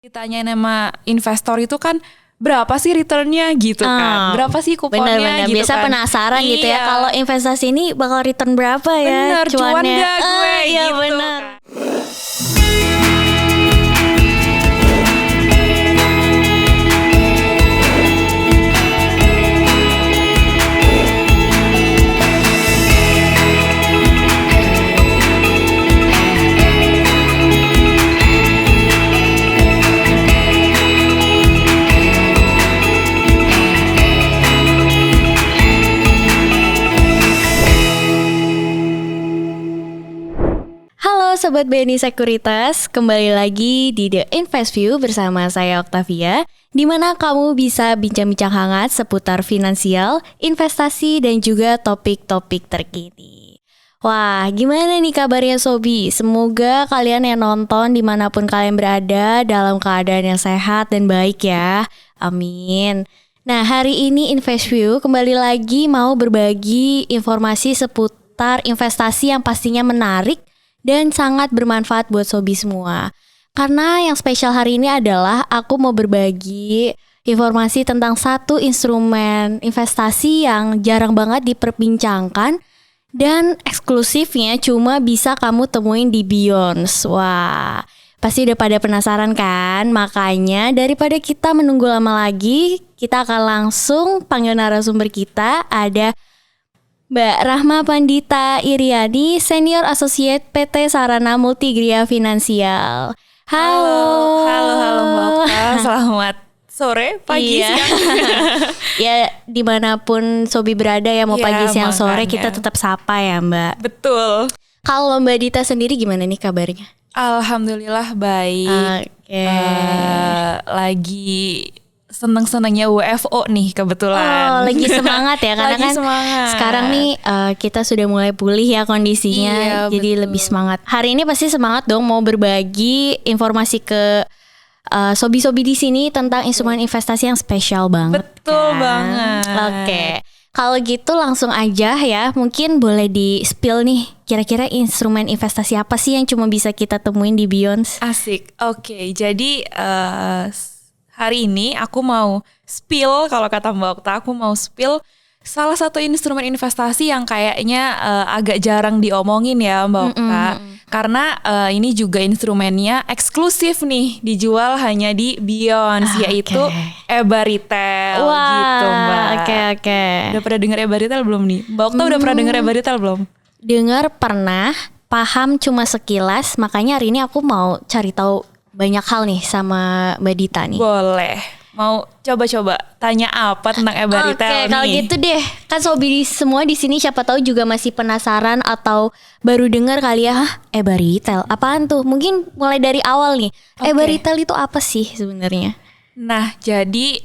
Ditanyain sama investor itu kan berapa sih returnnya gitu kan, berapa sih kuponnya. Bener-bener gitu biasa kan. penasaran gitu ya, Iya. kalau investasi ini bakal return berapa ya. Bener, cuan gak gue Iya gitu bener. kan. Halo Sobat BNI Sekuritas, kembali lagi di The Invest View bersama saya Octavia, di mana kamu bisa bincang-bincang hangat seputar finansial, investasi, dan juga topik-topik terkini. Wah, gimana nih kabarnya Sobi? Semoga kalian yang nonton dimanapun kalian berada dalam keadaan yang sehat dan baik ya. Amin. Nah, hari ini Invest View kembali lagi mau berbagi informasi seputar investasi yang pastinya menarik dan sangat bermanfaat buat Sobi semua. Karena yang spesial hari ini adalah aku mau berbagi informasi tentang satu instrumen investasi yang jarang banget diperbincangkan dan eksklusifnya cuma bisa kamu temuin di Beyonce. Wah, pasti udah pada penasaran kan? Makanya daripada kita menunggu lama lagi, kita akan langsung panggil narasumber kita. Ada Mbak Rahma Pandita Iriani, Senior Associate PT Sarana Multigria Finansial. Halo Mbak Okta, selamat sore, pagi, Iya. siang. Ya dimanapun Sobi berada ya, mau Iya, pagi siang sore makanya. kita tetap sapa ya Mbak. Betul. Kalau Mbak Dita sendiri gimana nih kabarnya? Alhamdulillah baik. Oke. Lagi seneng-senengnya WFO nih kebetulan. Oh, lagi semangat ya karena Lagi kan semangat. sekarang nih kita sudah mulai pulih ya kondisinya, Iya, jadi betul. lebih semangat. Hari ini pasti semangat dong mau berbagi informasi ke sobi-sobi di sini tentang instrumen investasi yang spesial banget. Betul kan? banget. Oke. Kalau gitu langsung aja ya, mungkin boleh di-spill nih kira-kira instrumen investasi apa sih yang cuma bisa kita temuin di Beyonce? Asik. Oke, jadi hari ini aku mau spill, kalau kata Mbak Okta, aku mau spill salah satu instrumen investasi yang kayaknya agak jarang diomongin ya Mbak Okta. Karena ini juga instrumennya eksklusif nih, dijual hanya di Beyonce, yaitu EBA Retail gitu Mbak. Oke. Udah pernah dengar EBA Retail belum nih? Mbak Okta udah pernah dengar EBA Retail belum? Dengar pernah, paham cuma sekilas, makanya hari ini aku mau cari tahu banyak hal nih sama Mbak Dita nih. Boleh. Mau coba-coba tanya apa tentang EBA Retail nih? Oke, kalau gitu deh. Kan sobi semua di sini siapa tahu juga masih penasaran atau baru dengar kali ya, EBA Retail. Apaan tuh? Mungkin mulai dari awal nih. EBA Retail itu apa sih sebenarnya? Nah, jadi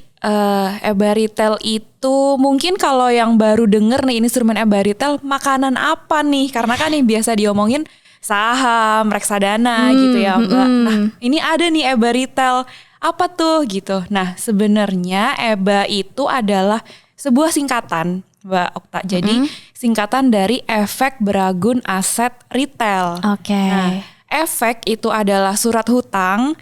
EBA Retail itu mungkin kalau yang baru denger nih instrumen EBA Retail, makanan apa nih? Karena kan yang biasa diomongin saham, reksadana gitu ya Mbak. Nah, ini ada nih EBA Retail. Apa tuh gitu? Nah, sebenarnya EBA itu adalah sebuah singkatan Mbak Okta. Jadi singkatan dari efek beragun aset retail. Oke. Nah, efek itu adalah surat hutang,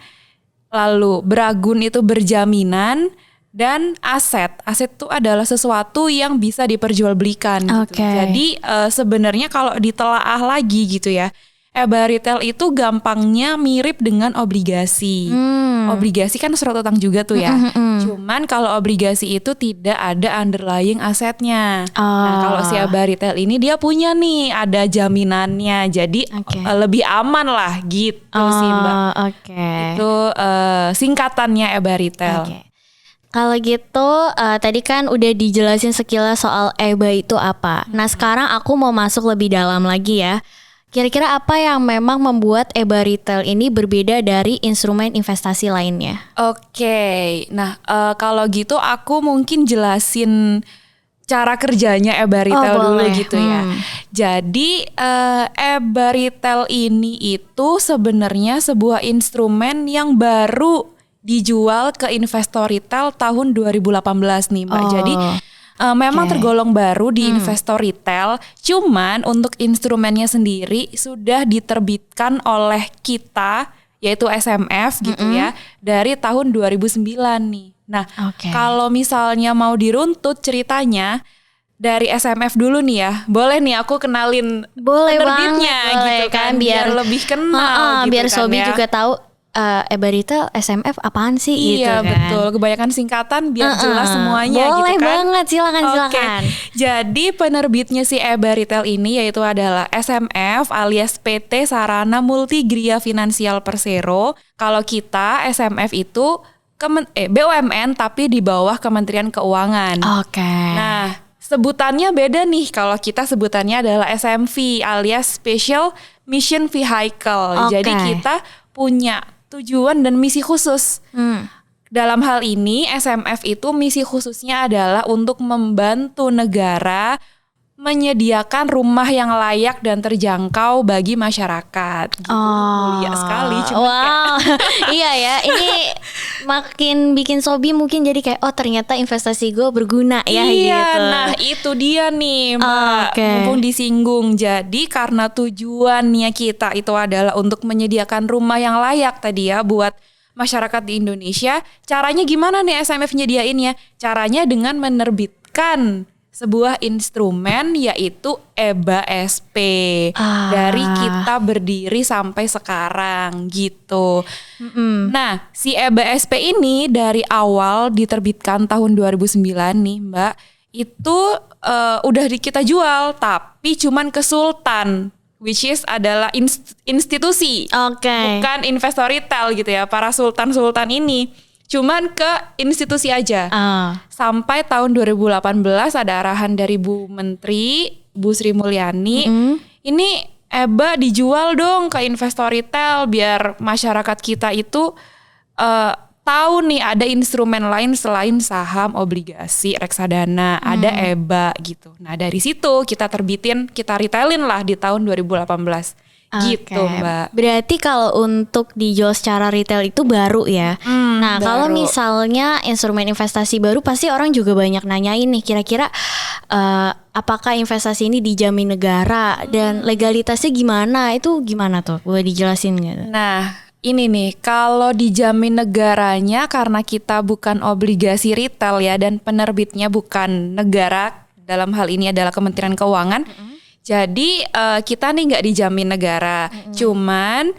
lalu beragun itu berjaminan, dan aset itu adalah sesuatu yang bisa diperjualbelikan gitu. Oke. Jadi sebenarnya kalau ditelaah lagi gitu ya, EBA Retail itu gampangnya mirip dengan obligasi. Obligasi kan surat utang juga tuh ya. Cuman kalau obligasi itu tidak ada underlying asetnya. Nah, kalau si EBA Retail ini dia punya nih, ada jaminannya. Jadi lebih aman lah gitu sih Mbak. Oke. Itu singkatannya EBA Retail. Oke. Kalau gitu tadi kan udah dijelasin sekilas soal EBA itu apa. Nah sekarang aku mau masuk lebih dalam lagi ya. Kira-kira apa yang memang membuat EBA Retail ini berbeda dari instrumen investasi lainnya? Oke, nah kalau gitu aku mungkin jelasin cara kerjanya EBA Retail dulu boleh. gitu ya. Jadi EBA Retail ini itu sebenarnya sebuah instrumen yang baru dijual ke investor retail tahun 2018 nih Mbak. Jadi memang tergolong baru di investor retail, cuman untuk instrumennya sendiri sudah diterbitkan oleh kita yaitu SMF gitu ya, dari tahun 2009 nih. Nah, kalau misalnya mau diruntut ceritanya dari SMF dulu nih ya, boleh nih aku kenalin penerbitnya gitu kan, biar lebih kenal gitu biar kan Sobi ya. juga tahu EBA Retail SMF apaan sih gitu kan. Iya betul, kebanyakan singkatan biar jelas semuanya boleh gitu kan. Banget, silakan. Jadi penerbitnya si EBA Retail ini yaitu adalah SMF alias PT Sarana Multigria Finansial Persero. Kalau kita SMF itu BUMN tapi di bawah Kementerian Keuangan. Nah, sebutannya beda nih. Kalau kita sebutannya adalah SMV alias Special Mission Vehicle. Jadi kita punya tujuan dan misi khusus. Dalam hal ini SMF itu misi khususnya adalah untuk membantu negara menyediakan rumah yang layak dan terjangkau bagi masyarakat. Gitu. Mulia sekali. Iya ya, ini makin bikin Sobi mungkin jadi kayak ternyata investasi gue berguna ya iya, gitu. Nah itu dia nih Mbak, mumpung disinggung. Jadi karena tujuannya kita itu adalah untuk menyediakan rumah yang layak tadi ya buat masyarakat di Indonesia. Caranya gimana nih SMF nyediainnya? Caranya dengan menerbitkan sebuah instrumen yaitu EBA SP dari kita berdiri sampai sekarang gitu. Nah, si EBA SP ini dari awal diterbitkan tahun 2009 nih Mbak, itu udah kita jual tapi cuman ke Sultan, which is adalah institusi, bukan investor retail gitu ya. Para sultan-sultan ini cuman ke institusi aja. Sampai tahun 2018 ada arahan dari Bu Menteri, Bu Sri Mulyani. Ini EBA dijual dong ke investor retail biar masyarakat kita itu tahu nih ada instrumen lain selain saham, obligasi, reksadana, ada EBA gitu. Nah dari situ kita retailin lah di tahun 2018. Gitu Mbak. Berarti kalau untuk dijual secara retail itu baru ya. Nah kalau misalnya instrumen investasi baru pasti orang juga banyak nanyain nih kira-kira apakah investasi ini dijamin negara dan legalitasnya gimana? Itu gimana tuh? Boleh dijelasin nggak? Nah ini nih kalau dijamin negaranya karena kita bukan obligasi retail ya dan penerbitnya bukan negara, dalam hal ini adalah Kementerian Keuangan. Jadi kita nih nggak dijamin negara, cuman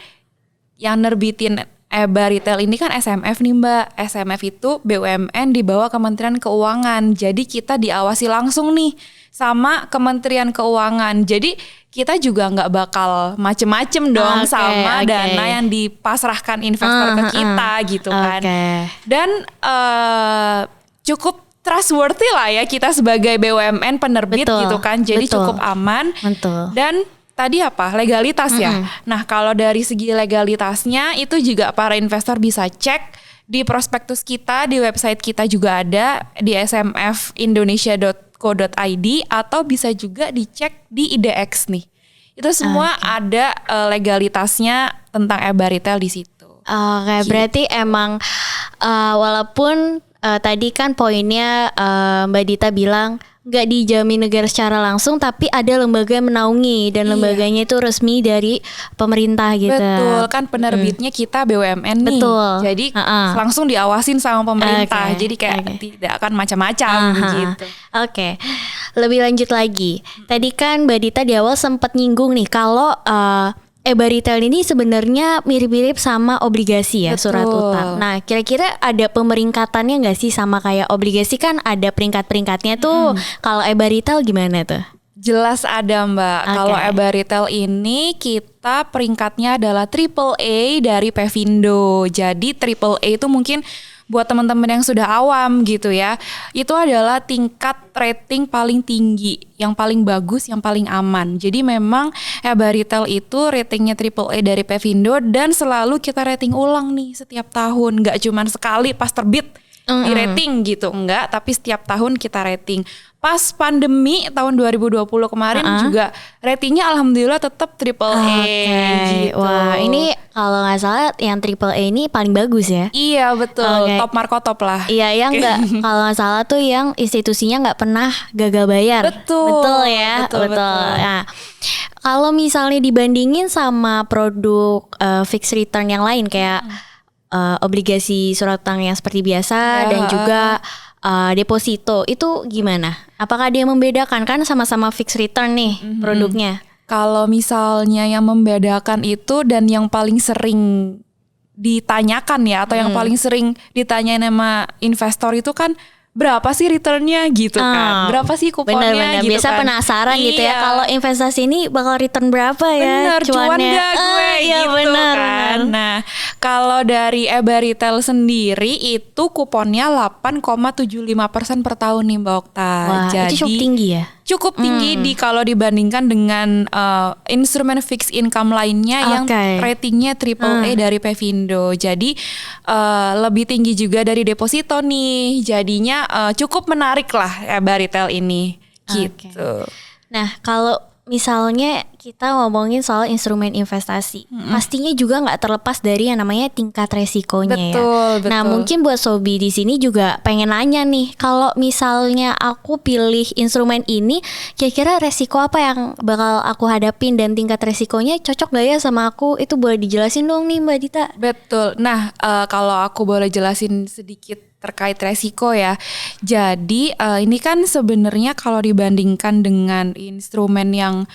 yang nerbitin EBA Retail ini kan SMF nih Mbak. SMF itu BUMN di bawah Kementerian Keuangan. Jadi kita diawasi langsung nih sama Kementerian Keuangan. Jadi kita juga nggak bakal macem-macem dong sama dana yang dipasrahkan investor ke kita gitu kan. Dan cukup trustworthy lah ya kita sebagai BUMN penerbit gitu kan. Jadi cukup aman. Dan tadi legalitas ya. Nah kalau dari segi legalitasnya itu juga para investor bisa cek di prospektus kita, di website kita juga ada di smfindonesia.co.id atau bisa juga dicek di IDX nih. Itu semua ada legalitasnya tentang EBA Retail di situ. Berarti emang walaupun tadi kan poinnya Mbak Dita bilang nggak dijamin negara secara langsung tapi ada lembaga yang menaungi dan lembaganya itu resmi dari pemerintah gitu. Betul, kan penerbitnya kita BUMN nih. Jadi langsung diawasin sama pemerintah. Jadi kayak tidak akan macam-macam gitu. Lebih lanjut lagi. Tadi kan Mbak Dita di awal sempat nyinggung nih kalau EBA Retail ini sebenarnya mirip-mirip sama obligasi ya, surat utang. Nah, kira-kira ada pemeringkatannya nggak sih sama kayak obligasi kan ada peringkat-peringkatnya tuh. Kalau EBA Retail gimana tuh? Jelas ada Mbak. Kalau EBA Retail ini kita peringkatnya adalah AAA dari Pevindo. Jadi AAA itu mungkin buat teman-teman yang sudah awam gitu ya, itu adalah tingkat rating paling tinggi, yang paling bagus, yang paling aman. Jadi memang EBA Retail itu ratingnya AAA dari Pevindo dan selalu kita rating ulang nih setiap tahun, nggak cuma sekali pas terbit di rating gitu, enggak, tapi setiap tahun kita rating. Pas pandemi tahun 2020 kemarin juga ratingnya alhamdulillah tetap AAA gitu. Wah, ini kalau nggak salah yang AAA ini paling bagus ya? Iya betul, top Marco top lah. Iya, yang nggak kalau nggak salah tuh yang institusinya nggak pernah gagal bayar. Betul ya, betul. Nah, kalau misalnya dibandingin sama produk fixed return yang lain kayak obligasi surat utang yang seperti biasa dan juga deposito, itu gimana? Apakah dia membedakan, kan sama-sama fixed return nih produknya? Kalau misalnya yang membedakan itu dan yang paling sering ditanyakan ya, atau yang paling sering ditanyain sama investor itu kan berapa sih returnnya gitu kan, berapa sih kuponnya. Bener-bener gitu biasa kan. penasaran gitu ya, kalau investasi ini bakal return berapa ya, bener, cuan gak gue iya, gitu bener. kan. Nah kalau dari EBA Retail sendiri itu kuponnya 8,75% per tahun nih Mbak Okta. Wah, jadi itu cukup tinggi ya? Cukup tinggi kalau dibandingkan dengan instrumen fixed income lainnya yang ratingnya AAA dari Pevindo. Jadi lebih tinggi juga dari deposito nih. Jadinya cukup menarik lah EBA Retail ini gitu. Nah, kalau misalnya kita ngomongin soal instrumen investasi, pastinya juga nggak terlepas dari yang namanya tingkat resikonya betul. Nah, mungkin buat Sobi di sini juga pengen nanya nih, kalau misalnya aku pilih instrumen ini, kira-kira resiko apa yang bakal aku hadapin dan tingkat resikonya cocok gak ya sama aku? Itu boleh dijelasin dong nih Mbak Dita. Betul. Nah, kalau aku boleh jelasin sedikit terkait resiko ya. Jadi ini kan sebenarnya kalau dibandingkan dengan instrumen yang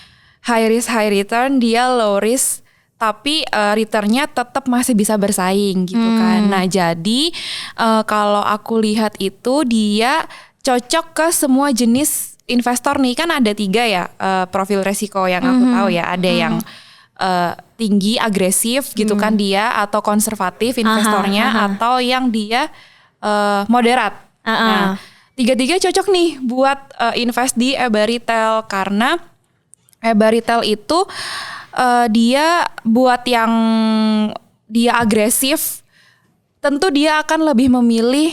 high risk high return, dia low risk tapi returnnya tetap masih bisa bersaing gitu kan. Nah jadi kalau aku lihat itu dia cocok ke semua jenis investor nih. Kan ada 3 ya profil resiko yang aku tahu ya. Ada yang tinggi agresif gitu kan dia, atau konservatif investornya, atau yang dia moderat. Nah, 3 cocok nih buat invest di EBA Retail, karena EBA Retail itu dia buat yang dia agresif, tentu dia akan lebih memilih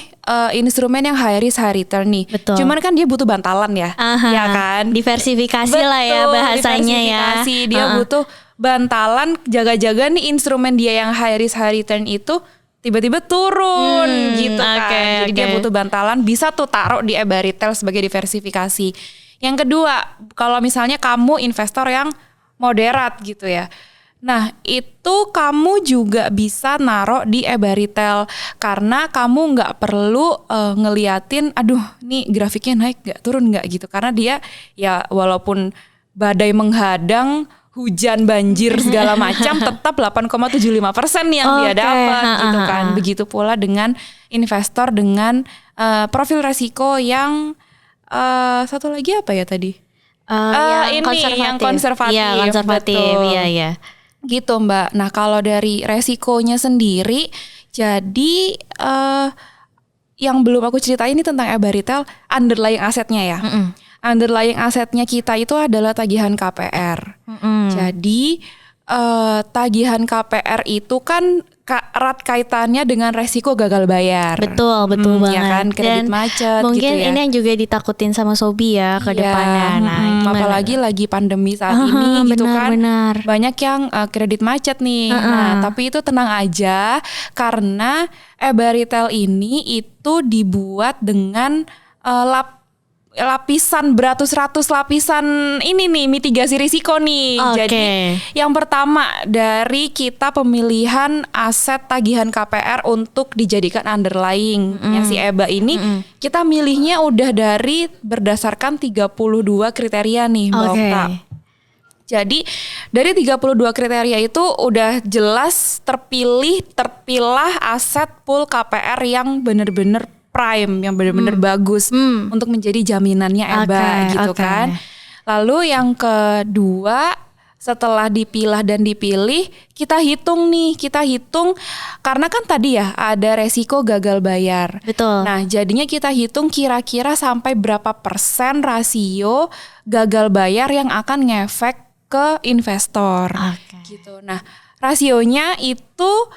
instrumen yang high risk high return nih. Betul. Cuman kan dia butuh bantalan ya, ya kan? Diversifikasi lah ya bahasanya ya. Dia butuh bantalan, jaga-jaga nih instrumen dia yang high risk high return itu tiba-tiba turun gitu kan. Jadi dia butuh bantalan, bisa tuh taruh di EBA Retail sebagai diversifikasi. Yang kedua, kalau misalnya kamu investor yang moderat gitu ya. Nah, itu kamu juga bisa naruh di EBA Retail karena kamu nggak perlu ngeliatin, aduh nih grafiknya naik nggak, turun nggak gitu. Karena dia ya walaupun badai menghadang, hujan, banjir segala macam, tetap 8,75% yang dia dapat gitu kan. Begitu pula dengan investor dengan profil resiko yang satu lagi apa ya tadi? Yang konservatif. Iya, konservatif. Iya. Gitu Mbak. Nah kalau dari resikonya sendiri, jadi yang belum aku ceritain ini tentang EBA Retail, underlying asetnya ya. Underlying asetnya kita itu adalah tagihan KPR. Jadi tagihan KPR itu kan erat kaitannya dengan resiko gagal bayar. Betul banget. Ya kan, kredit macet mungkin gitu ya. ini yang juga ditakutin sama Sobi ya ke depannya. Nah, apalagi lagi pandemi saat ini gitu kan. Banyak yang kredit macet nih. Nah, tapi itu tenang aja karena EBA Retail ini itu dibuat dengan lapisan beratus-ratus lapisan ini nih mitigasi risiko nih. Jadi yang pertama dari kita pemilihan aset tagihan KPR untuk dijadikan underlying si EBA ini, kita milihnya udah dari berdasarkan 32 kriteria nih Mbak Okta. Jadi dari 32 kriteria itu udah jelas terpilah aset pool KPR yang benar-benar prime, yang benar-benar bagus untuk menjadi jaminannya EBA gitu kan. Lalu yang kedua, setelah dipilah dan dipilih, kita hitung karena kan tadi ya ada resiko gagal bayar. Betul. Nah, jadinya kita hitung kira-kira sampai berapa persen rasio gagal bayar yang akan ngefek ke investor. Gitu. Nah, rasionya itu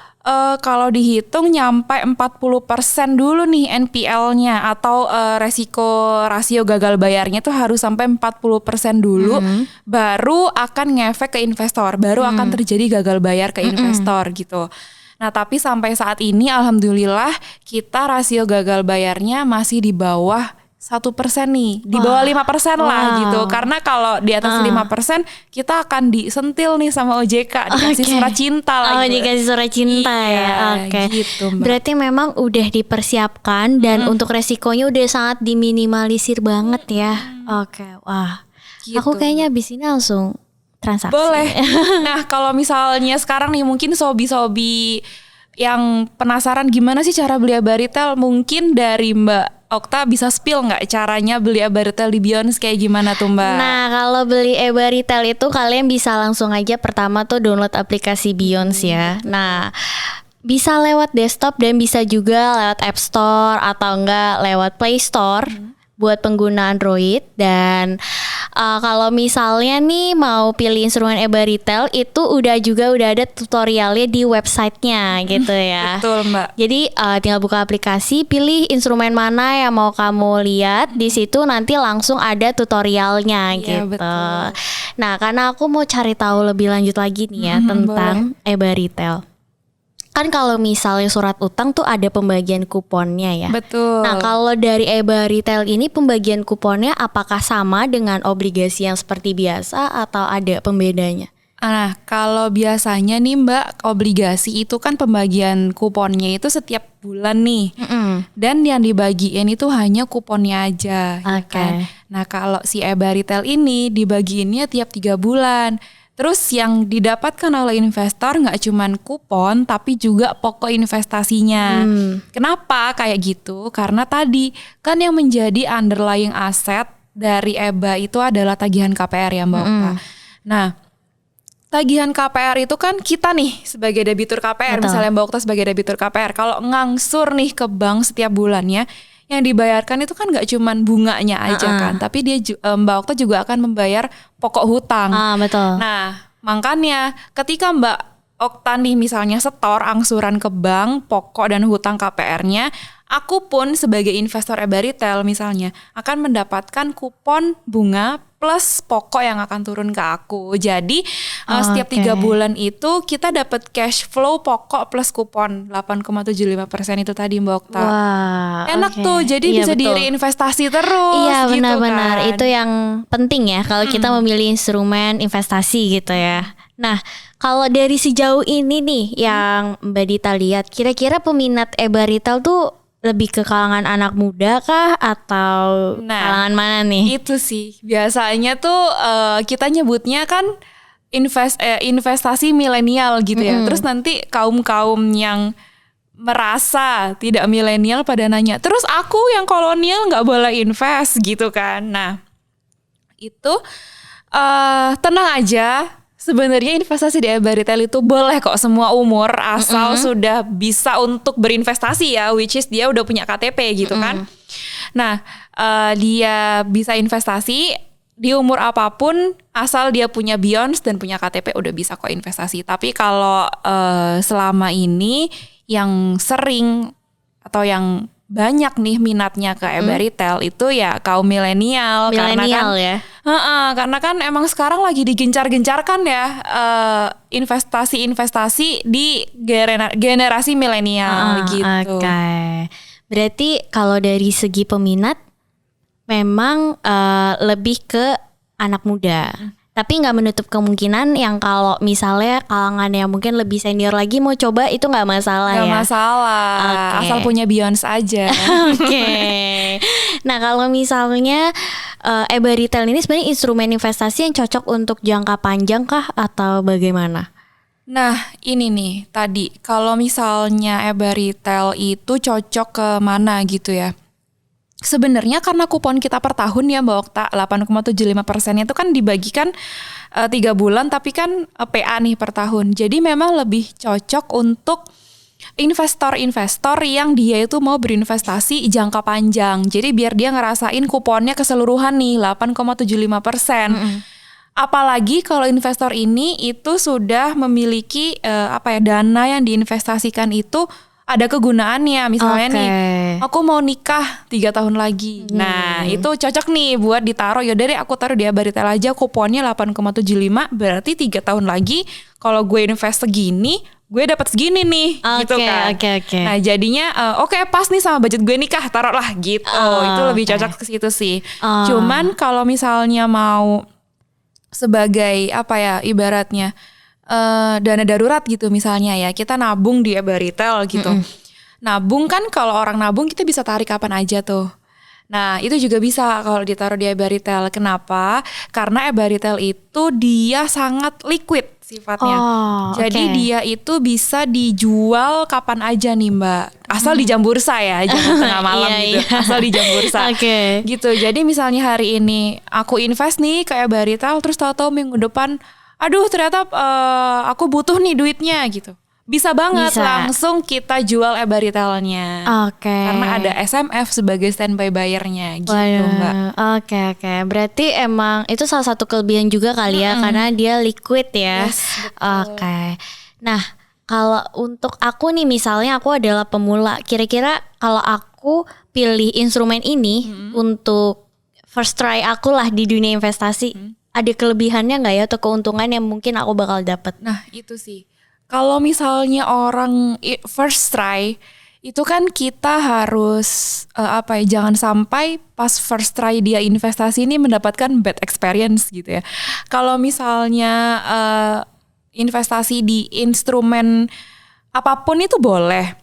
kalau dihitung nyampe 40% dulu nih NPL-nya atau resiko rasio gagal bayarnya tuh harus sampai 40% dulu baru akan ngefek ke investor, baru akan terjadi gagal bayar ke investor gitu. Nah, tapi sampai saat ini alhamdulillah kita rasio gagal bayarnya masih di bawah 1% nih, di bawah 5% lah gitu. Karena kalau di atas 5% kita akan disentil nih sama OJK, dikasih surat cinta lah. Oh, dikasih surat cinta ya. Oke. Gitu, Mbak. Berarti memang udah dipersiapkan dan untuk resikonya udah sangat diminimalisir banget ya. Oke. Wah. Gitu. Aku kayaknya abis ini langsung transaksi. Boleh. Nah, kalau misalnya sekarang nih mungkin sobi-sobi yang penasaran gimana sih cara beli ABA Retail, mungkin dari Mbak Okta bisa spill nggak caranya beli ABA Retail di Beyond kayak gimana tuh Mbak? Nah, kalau beli ABA Retail itu kalian bisa langsung aja pertama tuh download aplikasi Beyond ya. Nah, bisa lewat desktop dan bisa juga lewat App Store atau enggak lewat Play Store buat pengguna Android. Dan kalau misalnya nih mau pilih instrumen ABA Retail itu udah ada tutorialnya di websitenya gitu ya. Betul Mbak. Jadi tinggal buka aplikasi, pilih instrumen mana yang mau kamu lihat, di situ nanti langsung ada tutorialnya gitu. Betul. Nah, karena aku mau cari tahu lebih lanjut lagi nih ya tentang ABA Retail. Kan kalau misalnya surat utang tuh ada pembagian kuponnya ya. Betul. Nah, kalau dari ABA Retail ini pembagian kuponnya apakah sama dengan obligasi yang seperti biasa atau ada pembedanya? Nah, kalau biasanya nih Mbak, obligasi itu kan pembagian kuponnya itu setiap bulan nih. Dan yang dibagiin itu hanya kuponnya aja. Oke. Kan? Nah, kalau si ABA Retail ini dibagiinnya tiap 3 bulan. Terus yang didapatkan oleh investor nggak cuman kupon tapi juga pokok investasinya. Kenapa kayak gitu? Karena tadi kan yang menjadi underlying aset dari EBA itu adalah tagihan KPR ya Mbak Okta. Nah, tagihan KPR itu kan kita nih sebagai debitur KPR, misalnya Mbak Okta sebagai debitur KPR, kalau ngangsur nih ke bank setiap bulannya, yang dibayarkan itu kan nggak cuman bunganya aja kan, tapi dia Mbak Okta juga akan membayar pokok hutang. Betul. Nah, makanya ketika Mbak Okta nih misalnya setor angsuran ke bank, pokok dan hutang KPR-nya, aku pun sebagai investor ABA Retail misalnya akan mendapatkan kupon bunga plus pokok yang akan turun ke aku. Jadi setiap 3 bulan itu kita dapat cash flow pokok plus kupon 8,75% itu tadi Mbak Okta. Wah, enak tuh, jadi bisa direinvestasi terus. Iya, gitu benar-benar kan. itu yang penting ya kalau kita memilih instrumen investasi gitu ya. Nah, kalau dari sejauh ini nih yang Mbak Dita lihat, kira-kira peminat ABA Retail tuh lebih ke kalangan anak muda kah atau kalangan mana nih? Itu sih biasanya tuh kita nyebutnya kan investasi milenial gitu ya. Terus nanti kaum-kaum yang merasa tidak milenial pada nanya, terus aku yang kolonial nggak boleh invest gitu kan. Nah itu tenang aja. Sebenarnya investasi di ABA Retail itu boleh kok semua umur asal sudah bisa untuk berinvestasi ya, which is dia udah punya KTP gitu kan. Nah dia bisa investasi di umur apapun asal dia punya Beyond dan punya KTP udah bisa kok investasi. Tapi kalau selama ini yang sering atau yang banyak nih minatnya ke ABA Retail itu ya kaum milenial. Milenial ya. Karena kan emang sekarang lagi digencar-gencarkan ya investasi-investasi di generasi milenial gitu. Berarti kalau dari segi peminat memang lebih ke anak muda. Tapi nggak menutup kemungkinan yang kalau misalnya kalangan yang mungkin lebih senior lagi mau coba itu nggak masalah ya. Nggak masalah, asal punya Beyond aja. Nah kalau misalnya ABA Retail ini sebenarnya instrumen investasi yang cocok untuk jangka panjang kah atau bagaimana? Nah ini nih tadi kalau misalnya ABA Retail itu cocok ke mana gitu ya. Sebenarnya karena kupon kita per tahun ya Mbak Okta 8,75% itu kan dibagikan 3 bulan tapi kan PA nih per tahun. Jadi memang lebih cocok untuk investor-investor yang dia itu mau berinvestasi jangka panjang. Jadi biar dia ngerasain kuponnya keseluruhan nih 8,75%. Apalagi kalau investor ini itu sudah memiliki dana yang diinvestasikan itu ada kegunaannya. Misalnya nih, aku mau nikah 3 tahun lagi. Nah, itu cocok nih buat ditaruh. Ya dari aku taruh di Abaritel aja, kuponnya 8,75, berarti 3 tahun lagi kalau gue invest segini, gue dapat segini nih, gitu kan. Nah, jadinya pas nih sama budget gue nikah, taruhlah gitu. Itu lebih cocok ke situ sih. Cuman kalau misalnya mau sebagai ibaratnya dana darurat gitu misalnya ya, kita nabung di Abaritel gitu. Nabung kan, kalau orang nabung kita bisa tarik kapan aja tuh. Nah, itu juga bisa kalau ditaruh di Abaritel. Kenapa? Karena Abaritel itu dia sangat liquid sifatnya. Jadi dia itu bisa dijual kapan aja nih Mbak. Asal di jam bursa ya, jangan tengah malam gitu. Asal di jam bursa. Gitu. Jadi misalnya hari ini aku invest nih ke Abaritel, terus tahu-tahu minggu depan, aduh ternyata aku butuh nih duitnya gitu. Bisa banget langsung kita jual Abaritelnya. Karena ada SMF sebagai standby bayarnya gitu Mbak. Oke. Berarti emang itu salah satu kelebihan juga kali ya, karena dia liquid ya. Nah, kalau untuk aku nih misalnya aku adalah pemula, kira-kira kalau aku pilih instrumen ini untuk first try aku lah di dunia investasi, ada kelebihannya nggak ya atau keuntungan yang mungkin aku bakal dapat? Nah itu sih, kalau misalnya orang first try itu kan kita harus jangan sampai pas first try dia investasi ini mendapatkan bad experience gitu ya. Kalau misalnya investasi di instrumen apapun itu boleh,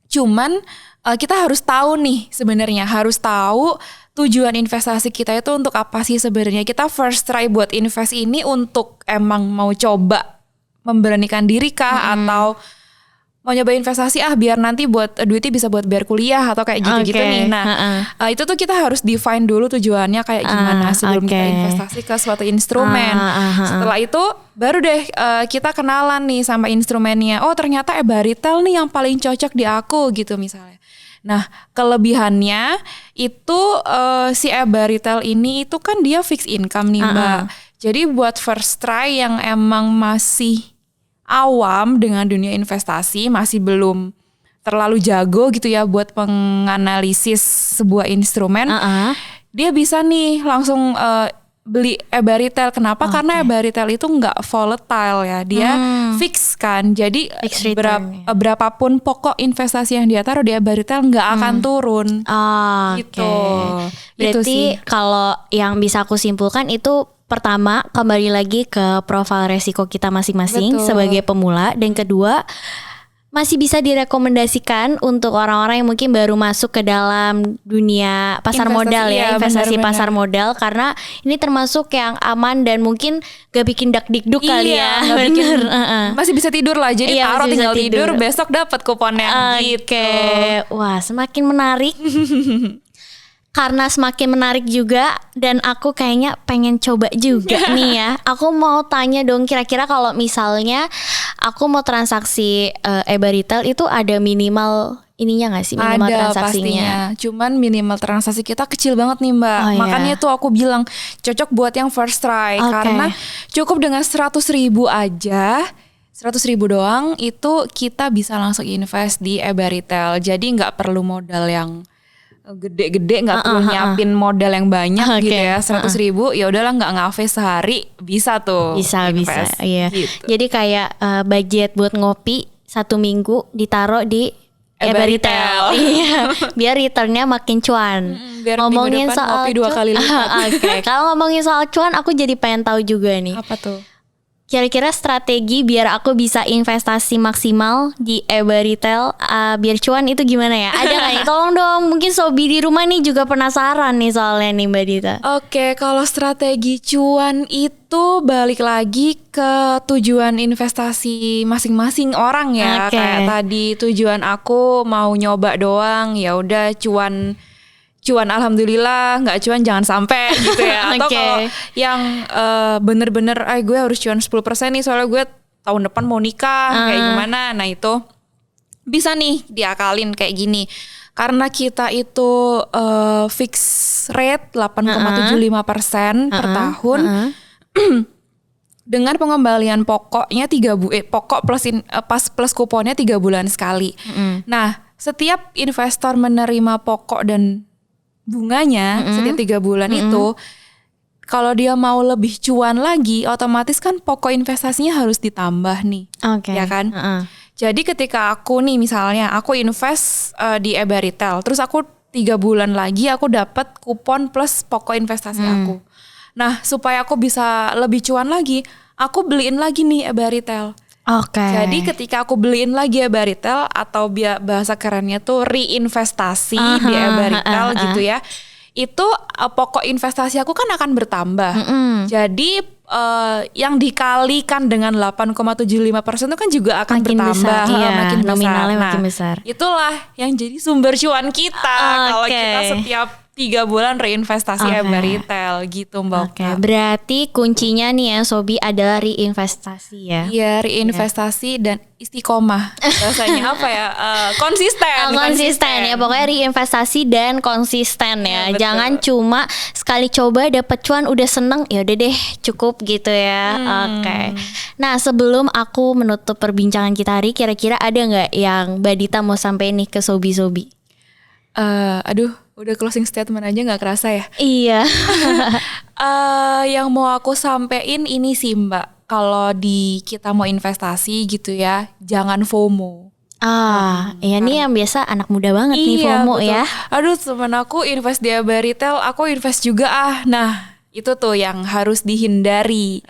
cuman kita harus tahu nih sebenarnya, harus tahu tujuan investasi kita itu untuk apa sih sebenarnya. Kita first try buat invest ini untuk emang mau coba memberanikan diri kah, atau mau nyoba investasi biar nanti buat duitnya bisa buat bayar kuliah atau kayak gitu-gitu nih. Nah, itu tuh kita harus define dulu tujuannya kayak gimana sebelum kita investasi ke suatu instrumen. Setelah itu baru deh kita kenalan nih sama instrumennya. Oh, ternyata Abaritel nih yang paling cocok di aku gitu misalnya. Nah, kelebihannya itu si Abaritel ini itu kan dia fixed income nih Mbak. Jadi buat first try yang emang masih awam dengan dunia investasi, masih belum terlalu jago gitu ya buat menganalisis sebuah instrumen, dia bisa nih langsung beli Abaritel. Kenapa? Karena Abaritel itu nggak volatile ya, dia fix kan. Jadi berapapun pokok investasi yang dia taruh di Abaritel nggak akan turun. Gitu. Berarti kalau yang bisa aku simpulkan itu, pertama kembali lagi ke profil resiko kita masing-masing sebagai pemula, dan kedua masih bisa direkomendasikan untuk orang-orang yang mungkin baru masuk ke dalam dunia pasar modal ya, investasi pasar modal, karena ini termasuk yang aman dan mungkin gak bikin dak-dikduk kali ya. Masih bisa tidur lah, jadi taruh tinggal tidur, besok dapat kuponnya gitu. Wah, semakin menarik. Karena semakin menarik juga, dan aku kayaknya pengen coba juga nih ya. Aku mau tanya dong, kira-kira kalau misalnya aku mau transaksi Abaritel itu ada minimal ininya gak sih? Minimal ada transaksinya? Pastinya. Cuman minimal transaksi kita kecil banget nih Mbak. Makanya tuh aku bilang cocok buat yang first try. Karena cukup dengan 100.000 aja, 100.000 doang itu kita bisa langsung invest di Abaritel. Jadi gak perlu modal yang gede-gede, nggak perlu nyiapin modal yang banyak gitu ya. 100.000 ya udahlah, nggak ngafe sehari bisa tuh invest, iya. Gitu. Jadi kayak budget buat ngopi 1 minggu ditaruh di Abaritel. Iya, biar returnnya makin cuan. Biar ngomongin minggu depan soal ngopi 2 kali lipat. Kalau ngomongin soal cuan, aku jadi pengen tahu juga nih. Apa tuh? Kira-kira strategi biar aku bisa investasi maksimal di Abaritel biar cuan itu gimana ya? Ada nggak nih? Tolong dong, mungkin sobi di rumah nih juga penasaran nih soalnya nih Mbak Dita. Oke, kalau strategi cuan itu balik lagi ke tujuan investasi masing-masing orang ya. Kayak tadi tujuan aku mau nyoba doang, ya udah cuan alhamdulillah, nggak cuan jangan sampai gitu ya. Atau kalau yang bener-bener gue harus cuan 10% nih soalnya gue tahun depan mau nikah, kayak gimana. Nah itu bisa nih diakalin kayak gini. Karena kita itu fix rate 8,75% per tahun. dengan pengembalian pokoknya pokok plus kuponnya 3 bulan sekali. Nah, setiap investor menerima pokok dan bunganya setiap 3 bulan itu, kalau dia mau lebih cuan lagi, otomatis kan pokok investasinya harus ditambah nih. Ya kan? Jadi ketika aku nih misalnya aku invest di eBaritel, terus aku 3 bulan lagi aku dapat kupon plus pokok investasi aku. Nah, supaya aku bisa lebih cuan lagi, aku beliin lagi nih eBaritel. Jadi ketika aku beliin lagi eBaritel atau bahasa kerennya tuh reinvestasi di eBaritel gitu ya. Itu pokok investasi aku kan akan bertambah. Jadi yang dikalikan dengan 8,75% itu kan juga akan makin bertambah, besar, iya, makin besar. nominalnya makin besar. Itulah yang jadi sumber cuan kita kalau kita setiap 3 bulan reinvestasi eBaritel gitu Mbak. Berarti kuncinya nih ya Sobi adalah reinvestasi ya. Iya, reinvestasi dan istiqomah. Rasanya apa ya? Konsisten ya, pokoknya reinvestasi dan konsisten ya. Betul. Jangan cuma sekali coba dapet cuan udah seneng, ya udah deh cukup gitu ya. Nah, sebelum aku menutup perbincangan kita hari, kira-kira ada nggak yang Mbak Dita mau sampai nih ke Sobi-Sobi? Udah closing statement aja nggak kerasa ya. Iya. Yang mau aku sampein ini sih Mbak, kalau kita mau investasi gitu ya, jangan FOMO. Ini yang biasa anak muda banget nih FOMO betul. Ya. Aduh, temen aku invest di eBaritel, aku invest juga Nah, itu tuh yang harus dihindari.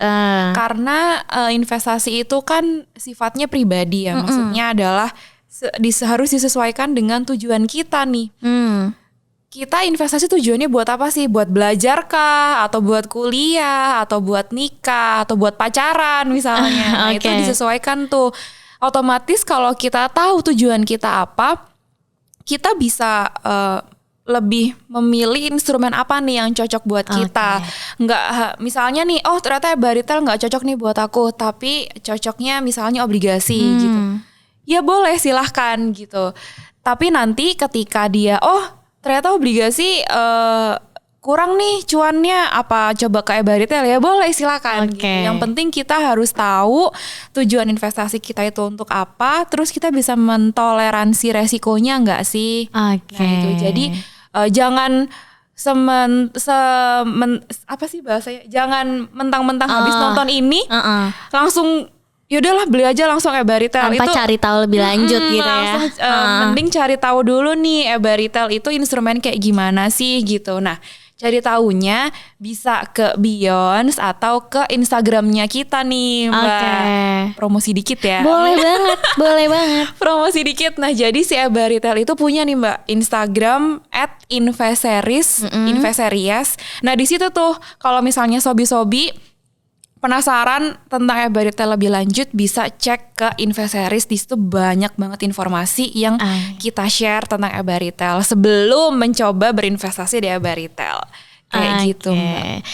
Karena investasi itu kan sifatnya pribadi ya. Maksudnya adalah harus disesuaikan dengan tujuan kita nih. Kita investasi tujuannya buat apa sih? Buat belajar kah? Atau buat kuliah? Atau buat nikah? Atau buat pacaran misalnya. Nah, itu disesuaikan tuh. Otomatis kalau kita tahu tujuan kita apa, kita bisa lebih memilih instrumen apa nih yang cocok buat kita. Nggak, misalnya nih, ternyata eBaritel nggak cocok nih buat aku, tapi cocoknya misalnya obligasi gitu. Ya boleh, silahkan gitu. Tapi nanti ketika dia, ternyata obligasi kurang nih cuannya, apa coba ke eBaritel, ya boleh silakan. Gitu. Yang penting kita harus tahu tujuan investasi kita itu untuk apa, terus kita bisa mentoleransi resikonya nggak sih? Nah itu jadi jangan apa sih bahasanya? Jangan mentang-mentang habis nonton ini langsung yaudahlah beli aja langsung eBaritel. Tanpa cari tahu lebih lanjut gitu langsung, ya. Mending cari tahu dulu nih eBaritel itu instrumen kayak gimana sih gitu. Nah, cari tahunya bisa ke Beyond atau ke Instagramnya kita nih Mbak. Promosi dikit ya. Boleh banget, boleh banget. Promosi dikit. Nah, jadi si eBaritel itu punya nih Mbak Instagram @invesseries. Nah, di situ tuh kalau misalnya sobi-sobi penasaran tentang eBaritel lebih lanjut, bisa cek ke Invesseries. Di situ banyak banget informasi yang kita share tentang eBaritel sebelum mencoba berinvestasi di eBaritel. Kayak gitu Mbak.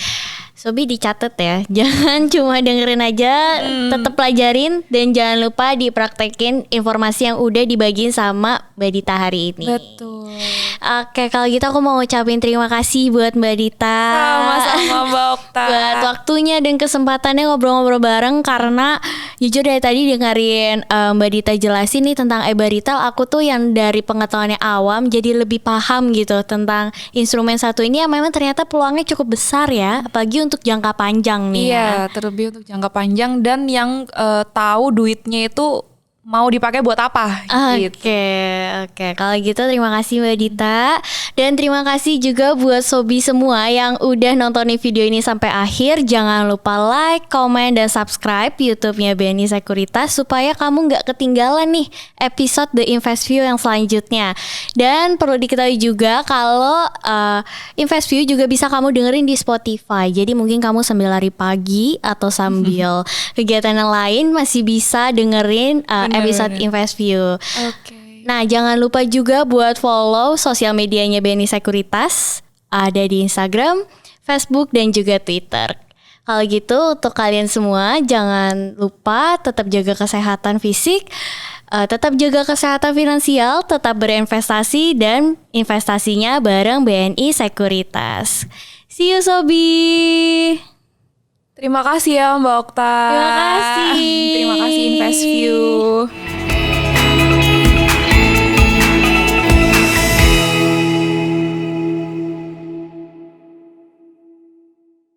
Sobi dicatat ya, jangan cuma dengerin aja, tetap pelajarin dan jangan lupa dipraktekin informasi yang udah dibagiin sama Mbak Dita hari ini. Betul. Oke, kalau gitu aku mau ucapin terima kasih buat Mbak Dita. Sama-sama Mbak Okta. Buat waktunya dan kesempatannya ngobrol-ngobrol bareng, karena jujur dari tadi dengerin Mbak Dita jelasin nih tentang eBaritel, aku tuh yang dari pengetahuannya awam jadi lebih paham gitu tentang instrumen satu ini yang memang ternyata peluangnya cukup besar ya, apalagi untuk jangka panjang nih. Iya, terlebih untuk jangka panjang dan yang tahu duitnya itu mau dipakai buat apa gitu. Oke. Kalau gitu terima kasih Mbak Dita. Dan terima kasih juga buat Sobi semua yang udah nontonin video ini sampai akhir. Jangan lupa like, comment, dan subscribe YouTube-nya BNI Sekuritas supaya kamu gak ketinggalan nih episode The Invest View yang selanjutnya. Dan perlu diketahui juga kalau Invest View juga bisa kamu dengerin di Spotify. Jadi mungkin kamu sambil lari pagi atau sambil kegiatan yang lain masih bisa dengerin episode Invest View. Nah, jangan lupa juga buat follow sosial medianya BNI Sekuritas. Ada di Instagram, Facebook, dan juga Twitter. Kalau gitu untuk kalian semua jangan lupa tetap jaga kesehatan fisik, tetap jaga kesehatan finansial, tetap berinvestasi dan investasinya bareng BNI Sekuritas. See you Sobi. Terima kasih ya Mbak Okta. Terima kasih. Terima kasih InvestView.